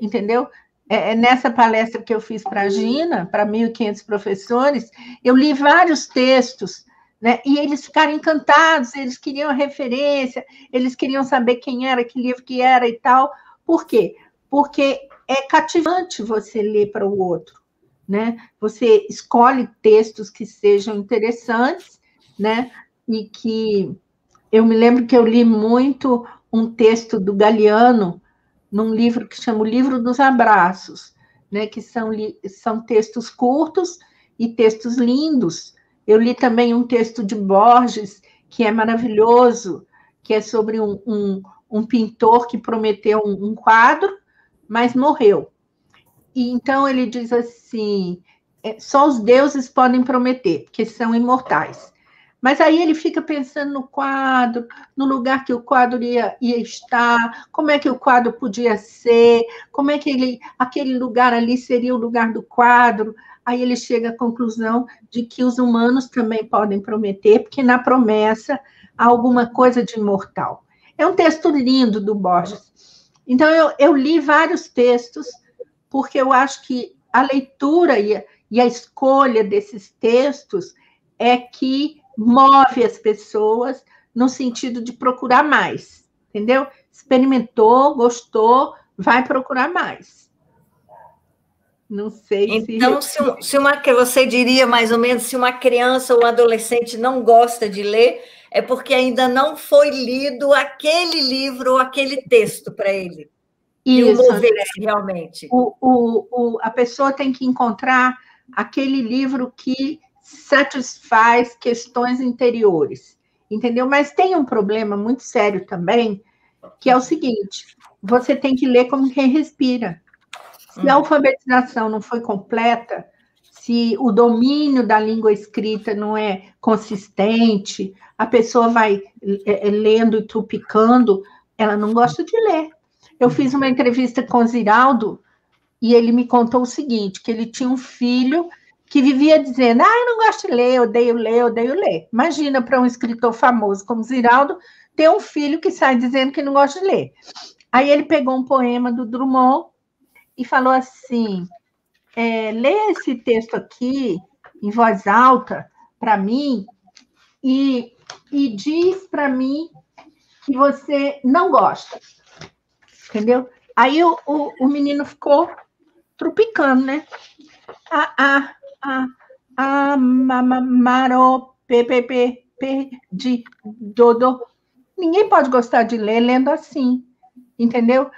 entendeu? Nessa palestra que eu fiz para a Gina, para 1.500 professores, eu li vários textos, né? E eles ficaram encantados, eles queriam a referência, eles queriam saber quem era, que livro que era e tal. Por quê? Porque é cativante você ler para o outro, né? Você escolhe textos que sejam interessantes, né? E que eu me lembro que eu li muito um texto do Galeano num livro que chama O Livro dos Abraços, né? Que são textos curtos e textos lindos. Eu li também um texto de Borges, que é maravilhoso, que é sobre um pintor que prometeu um quadro, mas morreu. E então ele diz assim, só os deuses podem prometer, porque são imortais. Mas aí ele fica pensando no quadro, no lugar que o quadro ia estar, como é que o quadro podia ser, como é que aquele lugar ali seria o lugar do quadro. Aí ele chega à conclusão de que os humanos também podem prometer, porque na promessa há alguma coisa de imortal. É um texto lindo do Borges. Então, eu li vários textos, porque eu acho que a leitura e a escolha desses textos é que move as pessoas no sentido de procurar mais, entendeu? Experimentou, gostou, vai procurar mais. Não sei então, você diria mais ou menos, se uma criança ou um adolescente não gosta de ler, é porque ainda não foi lido aquele livro ou aquele texto para ele. Isso, e o mover-se realmente. A pessoa tem que encontrar aquele livro que satisfaz questões interiores, entendeu? Mas tem um problema muito sério também, que é o seguinte, você tem que ler como quem respira. Se a alfabetização não foi completa, se o domínio da língua escrita não é consistente, a pessoa vai lendo e trupicando, ela não gosta de ler. Eu fiz uma entrevista com o Ziraldo e ele me contou o seguinte, que ele tinha um filho que vivia dizendo, eu não gosto de ler, odeio ler, odeio ler. Imagina para um escritor famoso como Ziraldo ter um filho que sai dizendo que não gosta de ler. Aí ele pegou um poema do Drummond e falou assim, lê esse texto aqui em voz alta para mim e diz para mim que você não gosta. Entendeu? Aí o menino ficou trupicando, né? Maro, perdi, dodo. Ninguém pode gostar de ler lendo assim, entendeu?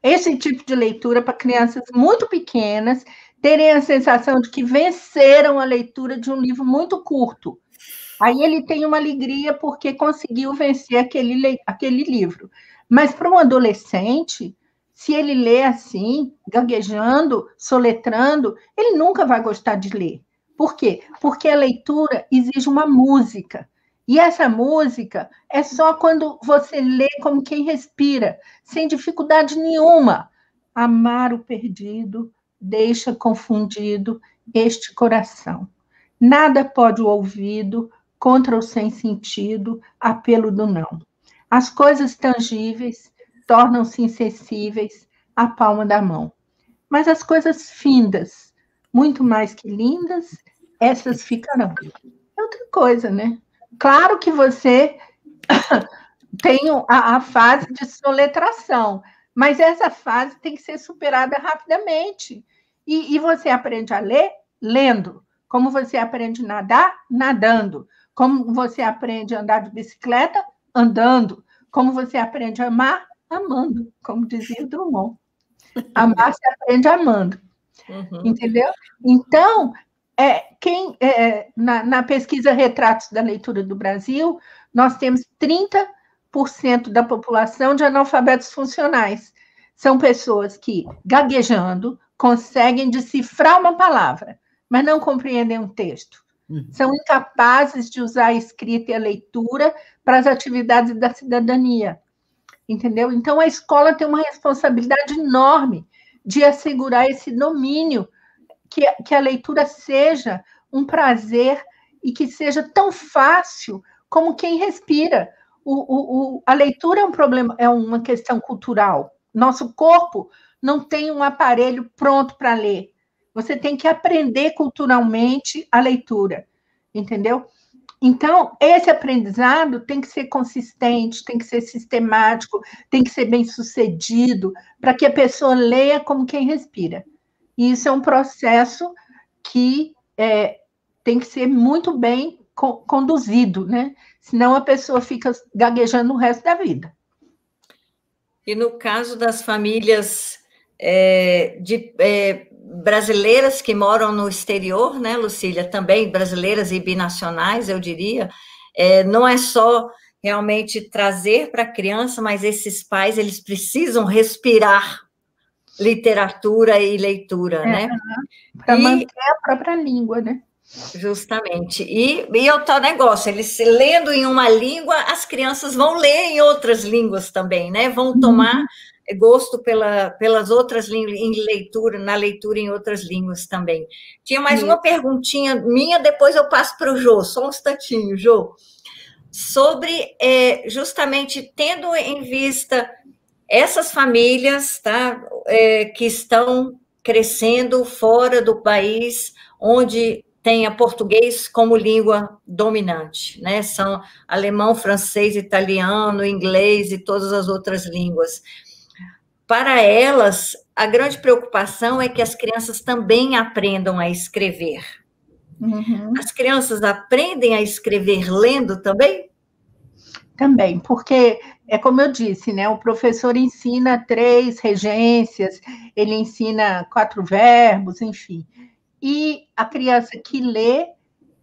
Esse tipo de leitura para crianças muito pequenas terem a sensação de que venceram a leitura de um livro muito curto. Aí ele tem uma alegria porque conseguiu vencer aquele livro. Mas para um adolescente, se ele lê assim, gaguejando, soletrando, ele nunca vai gostar de ler. Por quê? Porque a leitura exige uma música. E essa música é só quando você lê como quem respira, sem dificuldade nenhuma. Amar o perdido, deixa confundido este coração. Nada pode o ouvido contra o sem sentido, apelo do não. As coisas tangíveis tornam-se insensíveis à palma da mão. Mas as coisas findas, muito mais que lindas, essas ficarão. É outra coisa, né? Claro que você tem a fase de soletração, mas essa fase tem que ser superada rapidamente. E você aprende a ler lendo, como você aprende a nadar nadando, como você aprende a andar de bicicleta andando, como você aprende a amar amando, como dizia o Drummond. Amar se aprende amando. Entendeu? Então, na pesquisa Retratos da Leitura do Brasil, nós temos 30% da população de analfabetos funcionais. São pessoas que, gaguejando, conseguem decifrar uma palavra, mas não compreendem um texto. São incapazes de usar a escrita e a leitura para as atividades da cidadania, entendeu? Então, a escola tem uma responsabilidade enorme de assegurar esse domínio, que a leitura seja um prazer e que seja tão fácil como quem respira. A leitura é um problema, é uma questão cultural. Nosso corpo não tem um aparelho pronto para ler. Você tem que aprender culturalmente a leitura, entendeu? Então, esse aprendizado tem que ser consistente, tem que ser sistemático, tem que ser bem-sucedido, para que a pessoa leia como quem respira. E isso é um processo que tem que ser muito bem conduzido, né? Senão a pessoa fica gaguejando o resto da vida. E no caso das famílias brasileiras que moram no exterior, né, Lucília? Também brasileiras e binacionais, eu diria, não é só realmente trazer para a criança, mas esses pais, eles precisam respirar literatura e leitura, né? Para manter a própria língua, né? Justamente. E o tal negócio, eles lendo em uma língua, as crianças vão ler em outras línguas também, né? Vão tomar gosto pelas outras línguas, na leitura em outras línguas também. Tinha mais uma perguntinha minha, depois eu passo para o Jô, só um instantinho, Jô. Sobre, justamente, tendo em vista essas famílias, tá, que estão crescendo fora do país, onde tenha português como língua dominante, né? São alemão, francês, italiano, inglês e todas as outras línguas. Para elas, a grande preocupação é que as crianças também aprendam a escrever. As crianças aprendem a escrever lendo também? Também, porque é como eu disse, né? O professor ensina 3 regências, ele ensina 4 verbos, enfim. E a criança que lê,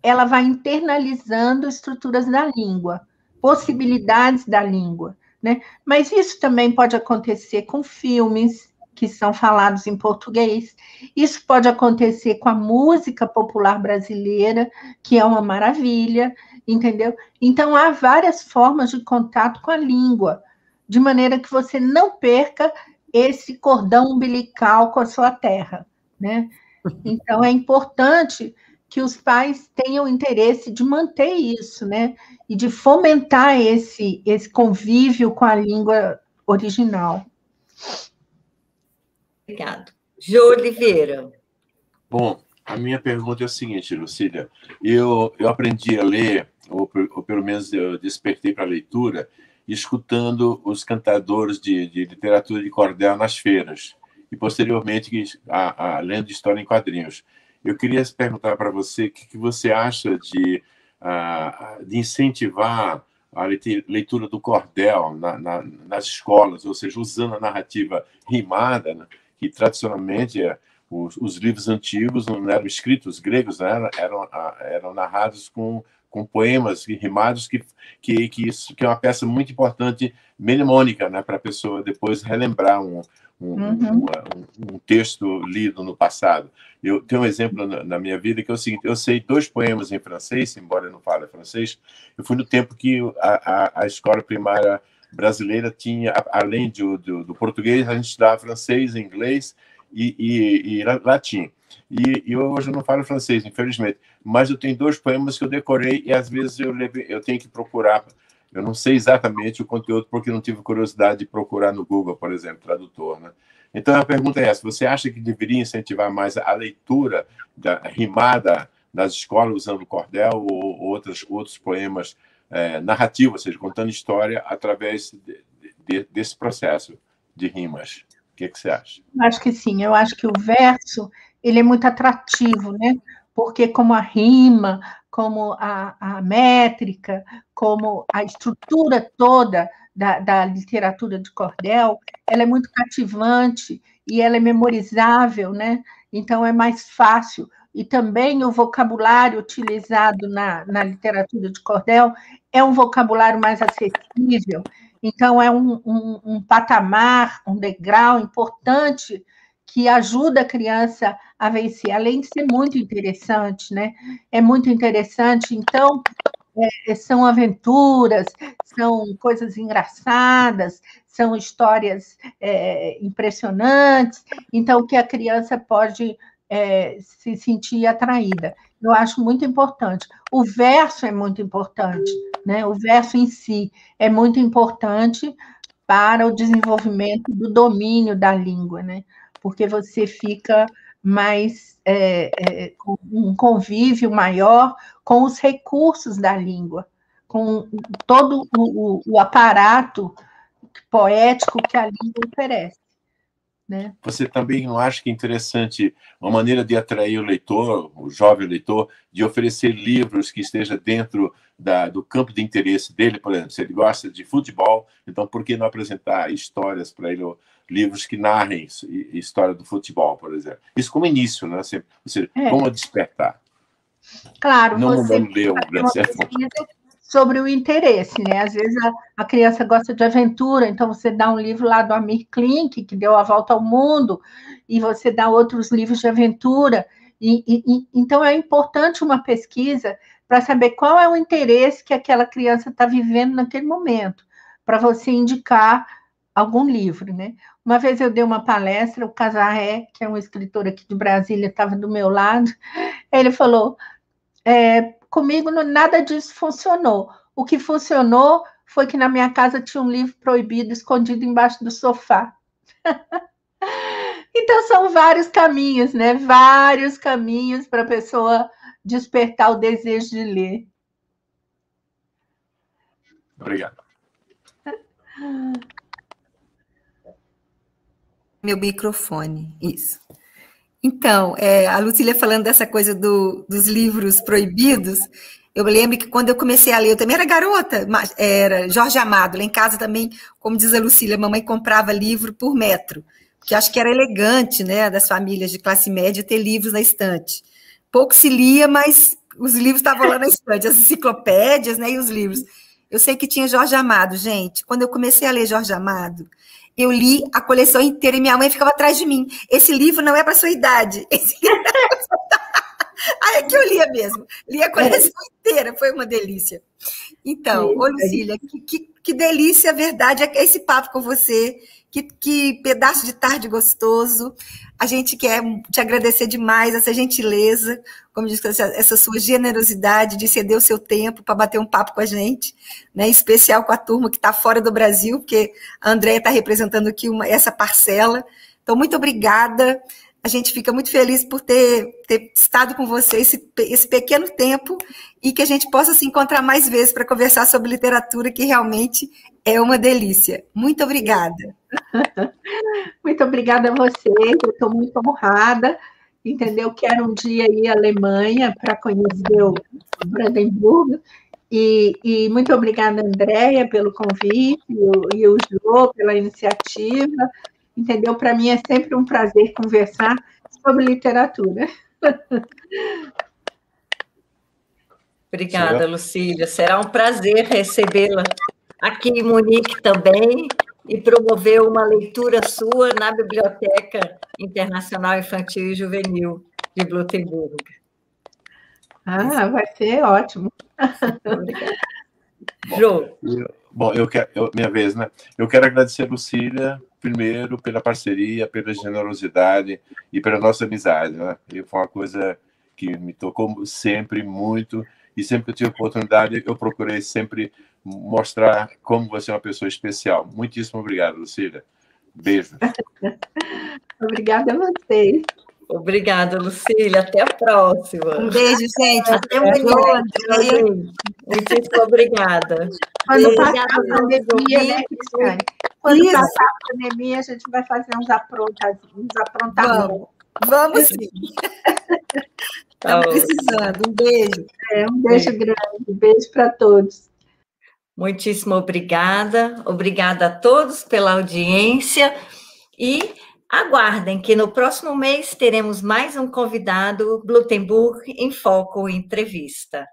ela vai internalizando estruturas da língua, possibilidades da língua, né? Mas isso também pode acontecer com filmes que são falados em português, isso pode acontecer com a música popular brasileira, que é uma maravilha, entendeu? Então, há várias formas de contato com a língua, de maneira que você não perca esse cordão umbilical com a sua terra, né? Então, é importante que os pais tenham interesse de manter isso, né? E de fomentar esse convívio com a língua original. Obrigado. Jô Oliveira. Bom, a minha pergunta é a seguinte, Lucília. Eu aprendi a ler, ou pelo menos eu despertei para a leitura, escutando os cantadores de literatura de cordel nas feiras, e posteriormente lendo história em quadrinhos. Eu queria perguntar para você o que você acha de incentivar a leitura do cordel nas escolas, ou seja, usando a narrativa rimada, né, que tradicionalmente os livros antigos não eram escritos gregos, né, eram narrados com poemas rimados, que é uma peça muito importante, mnemônica, né, para a pessoa depois relembrar um texto lido no passado. Eu tenho um exemplo na minha vida que é o seguinte: eu sei 2 poemas em francês, embora eu não fale francês. Eu fui no tempo que a escola primária brasileira tinha, além do português, a gente estudava francês, inglês e latim. E hoje eu não falo francês, infelizmente, mas eu tenho 2 poemas que eu decorei e às vezes eu tenho que procurar. Eu não sei exatamente o conteúdo porque não tive curiosidade de procurar no Google, por exemplo, tradutor, né? Então, a pergunta é essa: você acha que deveria incentivar mais a leitura rimada nas escolas, usando cordel ou outros poemas narrativos, ou seja, contando história através desse processo de rimas? O que você acha? Acho que sim. Eu acho que o verso ele é muito atrativo, né? Porque como a rima, como a métrica, como a estrutura toda da literatura de cordel, ela é muito cativante e ela é memorizável, né? Então é mais fácil. E também o vocabulário utilizado na literatura de cordel é um vocabulário mais acessível. Então é um patamar, um degrau importante que ajuda a criança a vencer, além de ser muito interessante, né? É muito interessante, então, são aventuras, são coisas engraçadas, são histórias impressionantes, então, que a criança pode se sentir atraída. Eu acho muito importante. O verso é muito importante, né? O verso em si é muito importante para o desenvolvimento do domínio da língua, né? Porque você fica mais com um convívio maior com os recursos da língua, com todo o aparato poético que a língua oferece. Né? Você também não acha que é interessante uma maneira de atrair o leitor, o jovem leitor, de oferecer livros que esteja dentro do campo de interesse dele? Por exemplo, se ele gosta de futebol, então por que não apresentar histórias para ele, livros que narrem história do futebol, por exemplo? Isso como início, né? Como despertar. Claro, não você ler um grande sermão. Sobre o interesse, né? Às vezes a criança gosta de aventura, então você dá um livro lá do Amir Klink, que deu a volta ao mundo, e você dá outros livros de aventura. Então é importante uma pesquisa para saber qual é o interesse que aquela criança está vivendo naquele momento, para você indicar algum livro, né? Uma vez eu dei uma palestra, o Casarré, que é um escritor aqui de Brasília, estava do meu lado, ele falou... comigo nada disso funcionou. O que funcionou foi que na minha casa tinha um livro proibido escondido embaixo do sofá. Então, são vários caminhos, né? Vários caminhos para a pessoa despertar o desejo de ler. Obrigado. Meu microfone, isso. Então, a Lucília falando dessa coisa dos livros proibidos, eu lembro que quando eu comecei a ler, eu também era garota, era Jorge Amado, lá em casa também, como diz a Lucília, a mamãe comprava livro por metro, porque acho que era elegante, né, das famílias de classe média ter livros na estante. Pouco se lia, mas os livros estavam lá na estante, as enciclopédias, né, e os livros. Eu sei que tinha Jorge Amado, gente. Quando eu comecei a ler Jorge Amado, eu li a coleção inteira e minha mãe ficava atrás de mim. Esse livro não é para sua idade. Esse livro não é pra sua idade. Aí é que eu lia mesmo. Li a coleção inteira, foi uma delícia. Então, ô Lucília, que delícia, verdade, é esse papo com você. Que pedaço de tarde gostoso. A gente quer te agradecer demais essa gentileza, como disse, essa sua generosidade de ceder o seu tempo para bater um papo com a gente, né? Em especial com a turma que está fora do Brasil, porque a Andréia está representando aqui essa parcela. Então, muito obrigada. A gente fica muito feliz por ter estado com você esse pequeno tempo e que a gente possa se encontrar mais vezes para conversar sobre literatura, que realmente é uma delícia. Muito obrigada. Muito obrigada a vocês, eu estou muito honrada, entendeu? Quero um dia ir à Alemanha para conhecer o Brandenburgo, e muito obrigada, Andréia, pelo convite, e o Jô pela iniciativa, entendeu? Para mim é sempre um prazer conversar sobre literatura. Obrigada, Lucília. Será um prazer recebê-la aqui em Munique também e promover uma leitura sua na Biblioteca Internacional Infantil e Juvenil de Blutenburg. Vai ser ótimo. Obrigada. Jô. Bom, minha vez, né? Eu quero agradecer a Lucília, primeiro, pela parceria, pela generosidade e pela nossa amizade, né? E foi uma coisa que me tocou sempre muito, e sempre que eu tive oportunidade, eu procurei sempre mostrar como você é uma pessoa especial. Muitíssimo obrigado, Lucília. Beijo. Obrigada a vocês. Obrigada, Lucília. Até a próxima. Um beijo, gente. Até amanhã. Muitíssimo obrigada. Quando passar a pandemia, né, Cristiane? Quando passar a pandemia, a gente vai fazer uns aprontamentos. Vamos sim. Estamos precisando. Um beijo. Um beijo grande. Um beijo para todos. Muitíssimo obrigada. Obrigada a todos pela audiência e aguardem que no próximo mês teremos mais um convidado Blutenburg em Foco Entrevista.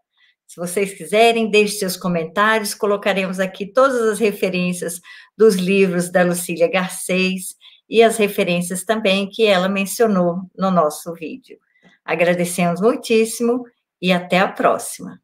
Se vocês quiserem, deixe seus comentários, colocaremos aqui todas as referências dos livros da Lucília Garcês e as referências também que ela mencionou no nosso vídeo. Agradecemos muitíssimo e até a próxima.